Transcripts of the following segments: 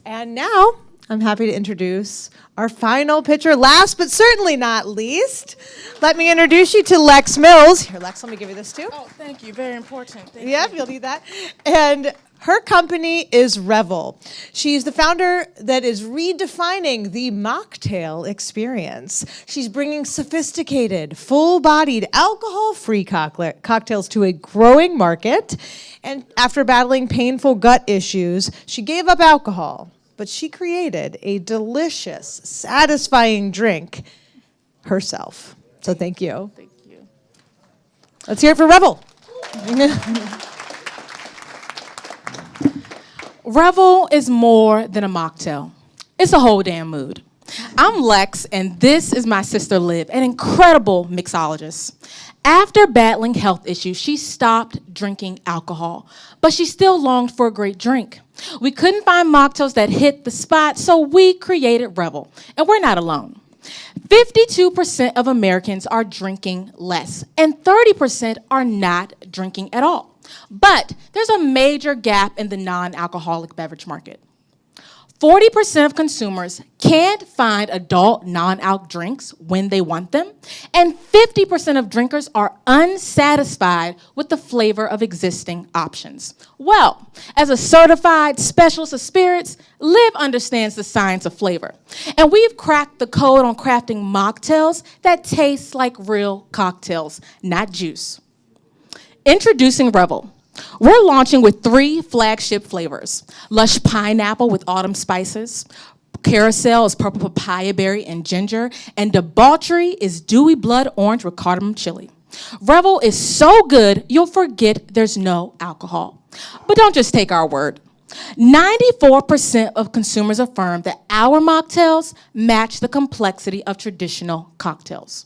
And now I'm happy to introduce our final pitcher, last but certainly not least. Let me introduce you to Lex Mills. Here, Lex, let me give you this too. Oh, thank you. Very important. Thank Yep, you. you'll need that. And her company is Revvl. She's the founder that is redefining the mocktail experience. She's bringing sophisticated, full-bodied, alcohol-free cocktails to a growing market. And after battling painful gut issues, she gave up alcohol, but she created a delicious, satisfying drink herself. So thank you. Thank you. Let's hear it for Revvl. Revvl is more than a mocktail. It's a whole damn mood. I'm Lex, and this is my sister Liv, an incredible mixologist. After battling health issues, she stopped drinking alcohol, but she still longed for a great drink. We couldn't find mocktails that hit the spot, so we created Revvl, and we're not alone. 52% of Americans are drinking less, and 30% are not drinking at all. But there's a major gap in the non-alcoholic beverage market. 40% of consumers can't find adult non-alc drinks when they want them, and 50% of drinkers are unsatisfied with the flavor of existing options. Well, as a certified specialist of spirits, Liv understands the science of flavor, and we've cracked the code on crafting mocktails that taste like real cocktails, not juice. Introducing Revvl. We're launching with 3 flagship flavors: lush pineapple with autumn spices, carousel is purple papaya berry and ginger, and debauchery is dewy blood orange with cardamom chili. Revvl is so good, you'll forget there's no alcohol. But don't just take our word. 94% of consumers affirm that our mocktails match the complexity of traditional cocktails.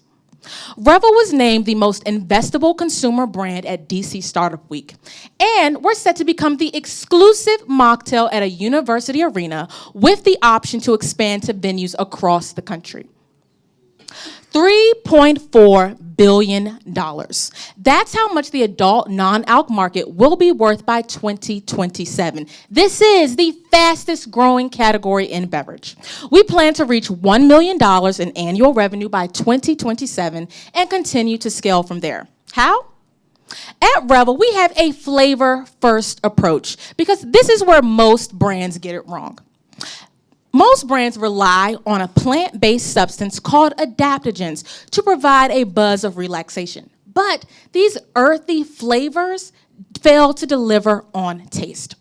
Revvl was named the most investable consumer brand at DC Startup Week, and we're set to become the exclusive mocktail at a university arena with the option to expand to venues across the country. $3.4 billion. That's how much the adult non-alc market will be worth by 2027. This is the fastest growing category in beverage. We plan to reach $1 million in annual revenue by 2027 and continue to scale from there. How? At Revvl, we have a flavor-first approach because this is where most brands get it wrong. Most brands rely on a plant-based substance called adaptogens to provide a buzz of relaxation. But these earthy flavors fail to deliver on taste.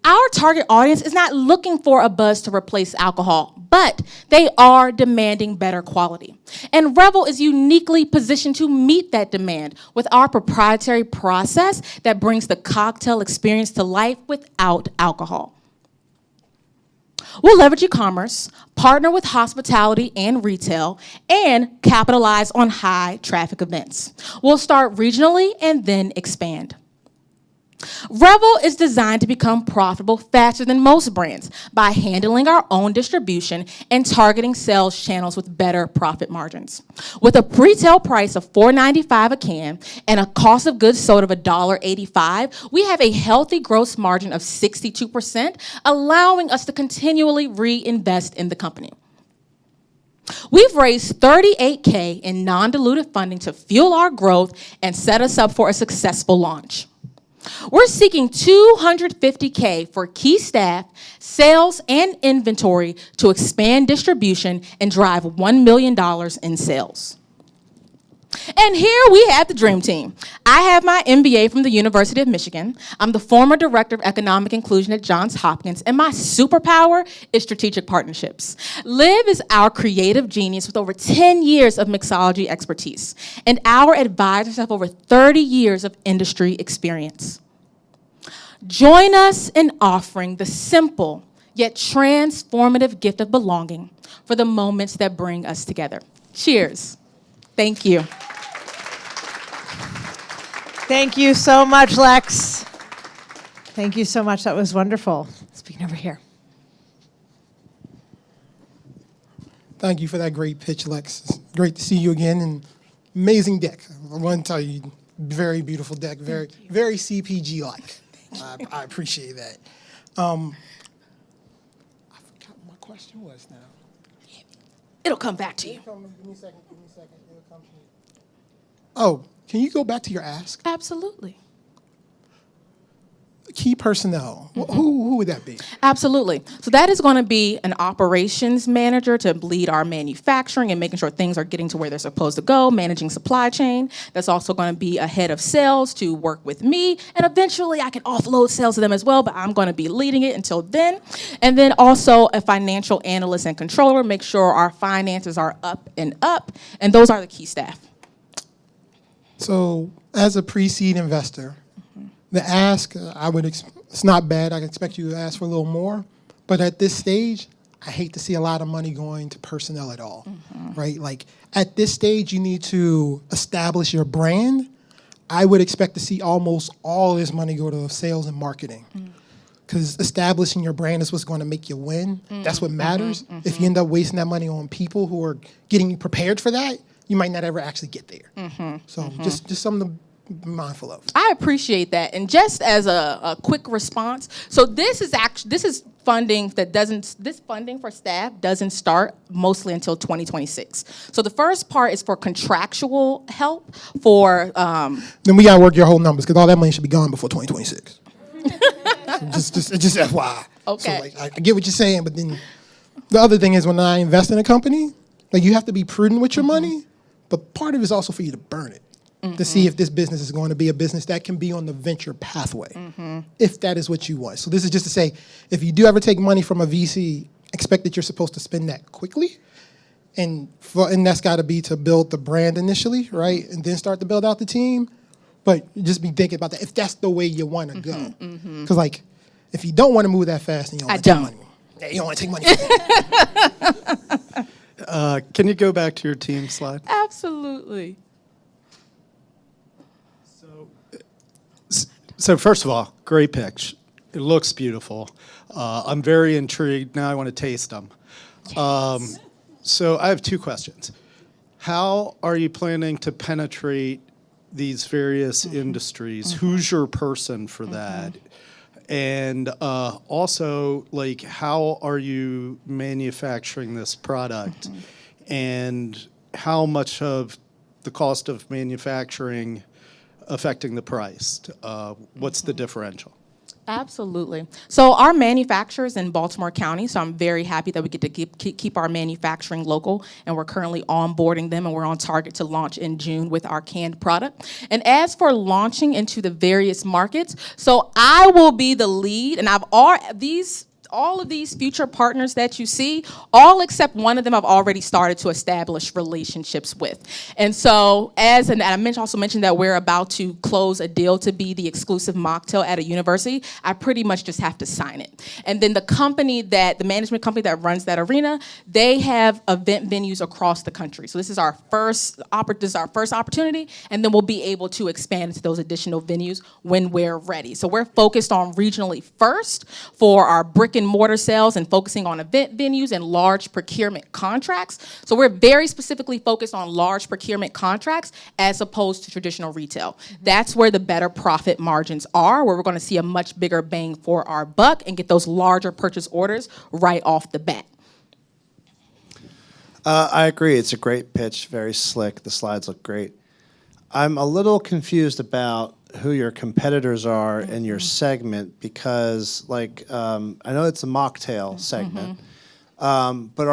Our target audience is not looking for a buzz to replace alcohol, but they are demanding better quality. And Revvl is uniquely positioned to meet that demand with our proprietary process that brings the cocktail experience to life without alcohol. We'll leverage e-commerce, partner with hospitality and retail, and capitalize on high traffic events. We'll start regionally and then expand. Revvl is designed to become profitable faster than most brands by handling our own distribution and targeting sales channels with better profit margins. With a retail price of $4.95 a can and a cost of goods sold of $1.85, we have a healthy gross margin of 62%, allowing us to continually reinvest in the company. We've raised $38K in non-dilutive funding to fuel our growth and set us up for a successful launch. We're seeking $250K for key staff, sales, and inventory to expand distribution and drive $1 million in sales. And here we have the dream team. I have my MBA from the University of Michigan. I'm the former director of economic inclusion at Johns Hopkins, and my superpower is strategic partnerships. Liv is our creative genius with over 10 years of mixology expertise, and our advisors have over 30 years of industry experience. Join us in offering the simple yet transformative gift of belonging for the moments that bring us together. Cheers. Thank you. Thank you so much, Lex. Thank you so much. That was wonderful. Speaking over here. Thank you for that great pitch, Lex. It's great to see you again. And amazing deck. I want to tell you, very beautiful deck. Very CPG-like. I appreciate that. question was now. It'll come back to you. Give me a second. It'll come to me. Oh, can you go back to your ask? Absolutely. Key personnel. Who would that be? Absolutely. So that is going to be an operations manager to lead our manufacturing and making sure things are getting to where they're supposed to go, managing supply chain. That's also going to be a head of sales to work with me. And eventually I can offload sales to them as well, but I'm going to be leading it until then. And then also a financial analyst and controller, make sure our finances are up and up. And those are the key staff. So as a pre-seed investor, the ask, it's not bad. I expect you to ask for a little more. But at this stage, I hate to see a lot of money going to personnel at all, right? Like at this stage, you need to establish your brand. I would expect to see almost all this money go to sales and marketing. Because establishing your brand is what's going to make you win. That's what matters. If you end up wasting that money on people who are getting you prepared for that, you might not ever actually get there. So just something to be mindful of. I appreciate that. And just as a quick response, so this is funding this funding for staff doesn't start mostly until 2026. So the first part is for contractual help for. Then we got to work your whole numbers because all that money should be gone before 2026. just FYI. Okay. So like, I get what you're saying, but then the other thing is when I invest in a company, like you have to be prudent with your money, but part of it is also for you to burn it. To see if this business is going to be a business that can be on the venture pathway, if that is what you want. So this is just to say, if you do ever take money from a VC, expect that you're supposed to spend that quickly, and that's got to be to build the brand initially, right, and then start to build out the team. But just be thinking about that if that's the way you want to go, because like if you don't want to move that fast, then you don't want to take money. Yeah, you don't want to take money. Can you go back to your team slide? Absolutely. So first of all, great pitch. It looks beautiful. I'm very intrigued. Now I want to taste them. So I have two questions. How are you planning to penetrate these various industries? Who's your person for that? And also, like, how are you manufacturing this product? And how much of the cost of manufacturing affecting the price? What's the differential? Absolutely. So our manufacturers in Baltimore County, so I'm very happy that we get to keep our manufacturing local, and we're currently onboarding them, and we're on target to launch in June with our canned product. And as for launching into the various markets, so I will be the lead, and all of these future partners that you see, all except one of them I've already started to establish relationships with. And so I also mentioned that we're about to close a deal to be the exclusive mocktail at a university. I pretty much just have to sign it. And then the management company that runs that arena, they have event venues across the country. So this is our first opportunity, and then we'll be able to expand into those additional venues when we're ready. So we're focused on regionally first for our brick and mortar sales and focusing on event venues and large procurement contracts. So we're very specifically focused on large procurement contracts as opposed to traditional retail. That's where the better profit margins are, where we're going to see a much bigger bang for our buck and get those larger purchase orders right off the bat. I agree. It's a great pitch, very slick. The slides look great. I'm a little confused about who your competitors are in your segment because, like, I know it's a mocktail segment, but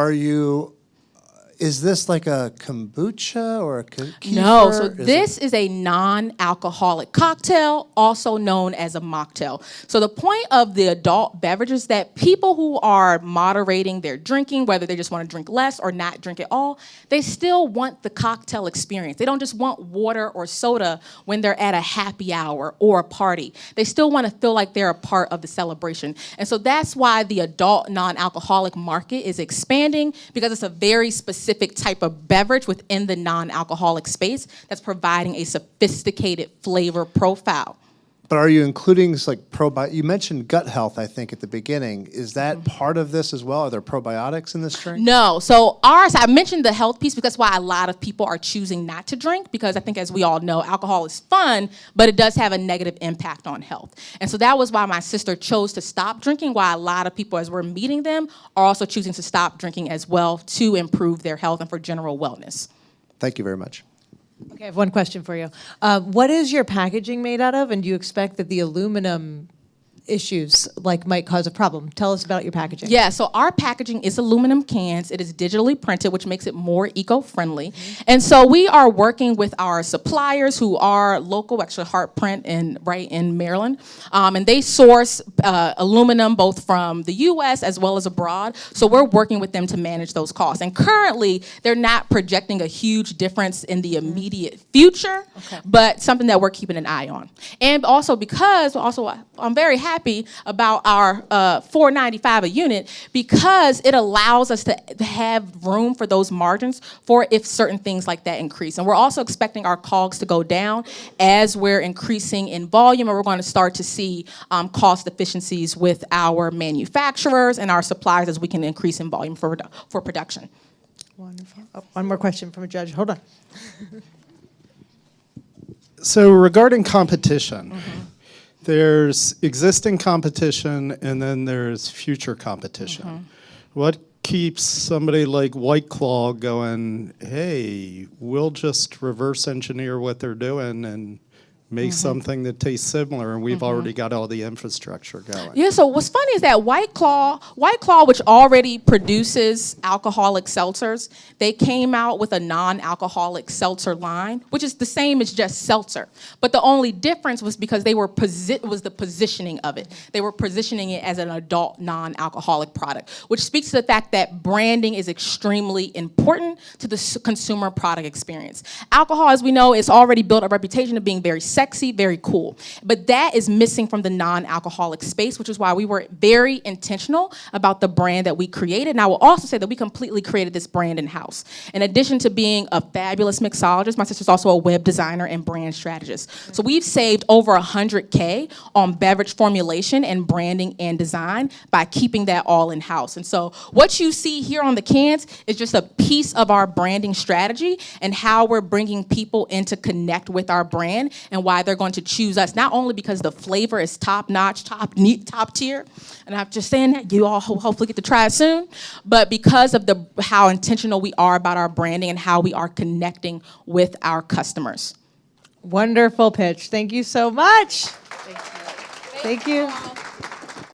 is this like a kombucha or a kefir? No, so this is a non-alcoholic cocktail, also known as a mocktail. So the point of the adult beverage is that people who are moderating their drinking, whether they just want to drink less or not drink at all, they still want the cocktail experience. They don't just want water or soda when they're at a happy hour or a party. They still want to feel like they're a part of the celebration. And so that's why the adult non-alcoholic market is expanding, because it's a very specific type of beverage within the non-alcoholic space that's providing a sophisticated flavor profile. But are you including like probiotics? You mentioned gut health, I think, at the beginning. Is that part of this as well? Are there probiotics in this drink? No. So I mentioned the health piece because that's why a lot of people are choosing not to drink, because I think, as we all know, alcohol is fun, but it does have a negative impact on health. And so that was why my sister chose to stop drinking, why a lot of people, as we're meeting them, are also choosing to stop drinking as well to improve their health and for general wellness. Thank you very much. Okay, I have one question for you. What is your packaging made out of, and do you expect that the aluminum issues might cause a problem? Tell us about your packaging. Yeah, so our packaging is aluminum cans. It is digitally printed, which makes it more eco-friendly. And so we are working with our suppliers who are local, actually Heartprint right in Maryland. And they source aluminum both from the US as well as abroad. So we're working with them to manage those costs. And currently, they're not projecting a huge difference in the immediate future, but something that we're keeping an eye on. And also because I'm very happy about our $4.95 a unit, because it allows us to have room for those margins for if certain things like that increase. And we're also expecting our COGS to go down as we're increasing in volume, and we're going to start to see cost efficiencies with our manufacturers and our suppliers as we can increase in volume for production. Wonderful. Oh, one more question from a judge. Hold on. So regarding competition, there's existing competition and then there's future competition. What keeps somebody like White Claw going, hey, we'll just reverse engineer what they're doing and make something that tastes similar, and we've already got all the infrastructure going? Yeah, so what's funny is that White Claw, which already produces alcoholic seltzers, they came out with a non-alcoholic seltzer line, which is the same as just seltzer. But the only difference was because they were was the positioning of it. They were positioning it as an adult non-alcoholic product, which speaks to the fact that branding is extremely important to the consumer product experience. Alcohol, as we know, is already built a reputation of being very sexy, very cool. But that is missing from the non-alcoholic space, which is why we were very intentional about the brand that we created. And I will also say that we completely created this brand in-house. In addition to being a fabulous mixologist, my sister's also a web designer and brand strategist. So we've saved over $100K on beverage formulation and branding and design by keeping that all in-house. And so what you see here on the cans is just a piece of our branding strategy and how we're bringing people in to connect with our brand, and why they're going to choose us, not only because the flavor is top-notch, top tier, and I'm just saying that, you all hopefully get to try it soon, but because of how intentional we are about our branding and how we are connecting with our customers. Wonderful pitch. Thank you so much. Thank you.